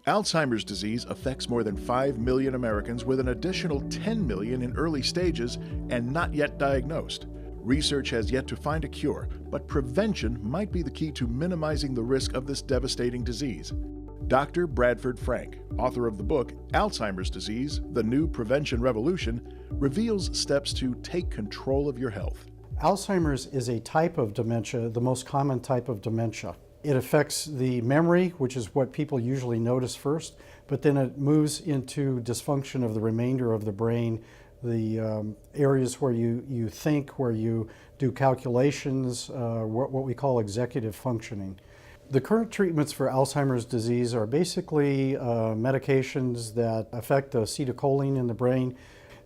Alzheimer's disease affects more than 5 million Americans, with an additional 10 million in early stages and not yet diagnosed. Research has yet to find a cure, but prevention might be the key to minimizing the risk of this devastating disease. Dr. Bradford Frank, author of the book Alzheimer's Disease, The New Prevention Revolution, reveals steps to take control of your health. Alzheimer's is a type of dementia, the most common type of dementia. It affects the memory, which is what people usually notice first, but then it moves into dysfunction of the remainder of the brain, the areas where you think, where you do calculations, what we call executive functioning. The current treatments for Alzheimer's disease are basically medications that affect acetylcholine in the brain.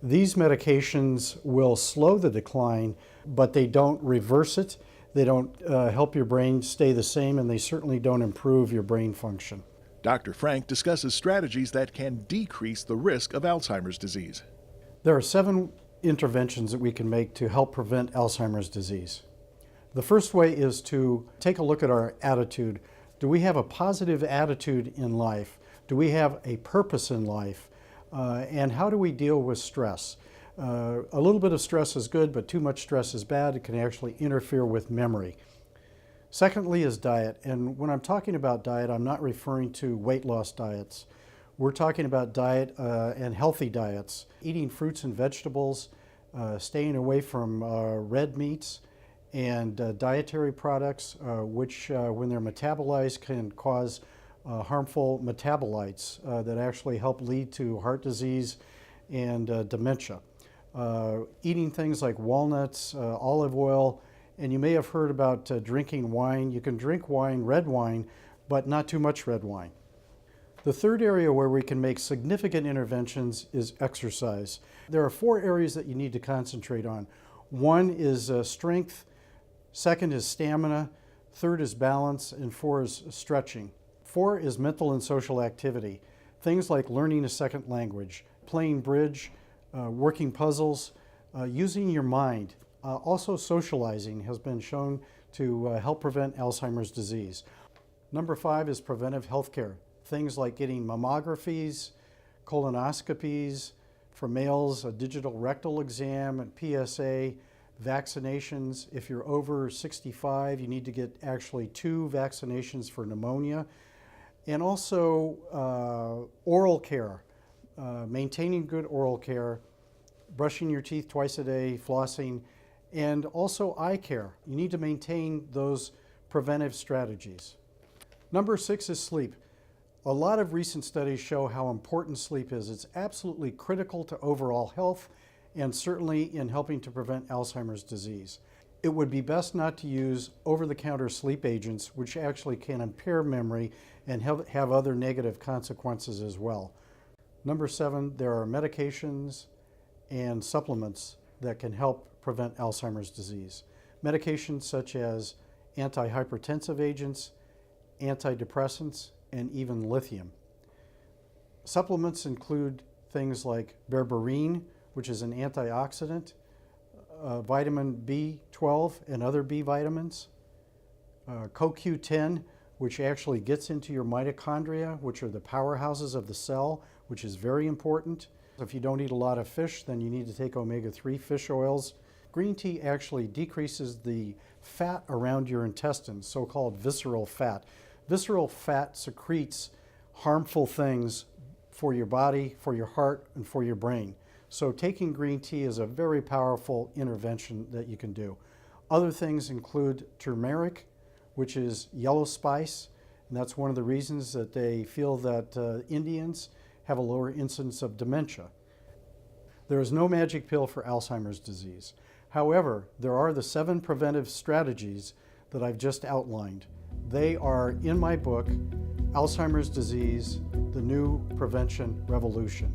These medications will slow the decline, but they don't reverse it. They don't help your brain stay the same, and they certainly don't improve your brain function. Dr. Frank discusses strategies that can decrease the risk of Alzheimer's disease. There are 7 interventions that we can make to help prevent Alzheimer's disease. The first way is to take a look at our attitude. Do we have a positive attitude in life? Do we have a purpose in life? And how do we deal with stress? A little bit of stress is good, but too much stress is bad. It can actually interfere with memory. Secondly is diet. And when I'm talking about diet, I'm not referring to weight loss diets. We're talking about diet and healthy diets. Eating fruits and vegetables, staying away from red meats, and dietary products, which when they're metabolized can cause harmful metabolites that actually help lead to heart disease and dementia. Eating things like walnuts, olive oil, and you may have heard about drinking wine. You can drink wine, red wine, but not too much red wine. The third area where we can make significant interventions is exercise. There are 4 areas that you need to concentrate on. One is strength, second is stamina, third is balance, and 4 is stretching. 4 is mental and social activity. Things like learning a second language, playing bridge, working puzzles, using your mind. Also socializing has been shown to help prevent Alzheimer's disease. Number 5 is preventive health care. Things like getting mammographies, colonoscopies, for males, a digital rectal exam, and PSA, vaccinations. If you're over 65, you need to get actually 2 vaccinations for pneumonia. And also oral care, maintaining good oral care, brushing your teeth twice a day, flossing, and also eye care. You need to maintain those preventive strategies. Number 6 is sleep. A lot of recent studies show how important sleep is. It's absolutely critical to overall health and certainly in helping to prevent Alzheimer's disease. It would be best not to use over-the-counter sleep agents, which actually can impair memory and have other negative consequences as well. Number 7, there are medications and supplements that can help prevent Alzheimer's disease. Medications such as antihypertensive agents, antidepressants, and even lithium. Supplements include things like berberine, which is an antioxidant, vitamin B12 and other B vitamins, CoQ10, which actually gets into your mitochondria, which are the powerhouses of the cell, which is very important. If you don't eat a lot of fish, then you need to take omega-3 fish oils. Green tea actually decreases the fat around your intestines, so-called visceral fat. Visceral fat secretes harmful things for your body, for your heart, and for your brain. So taking green tea is a very powerful intervention that you can do. Other things include turmeric, which is yellow spice, and that's one of the reasons that they feel that Indians have a lower incidence of dementia. There is no magic pill for Alzheimer's disease. However, there are the 7 preventive strategies that I've just outlined. They are in my book, Alzheimer's Disease, The New Prevention Revolution.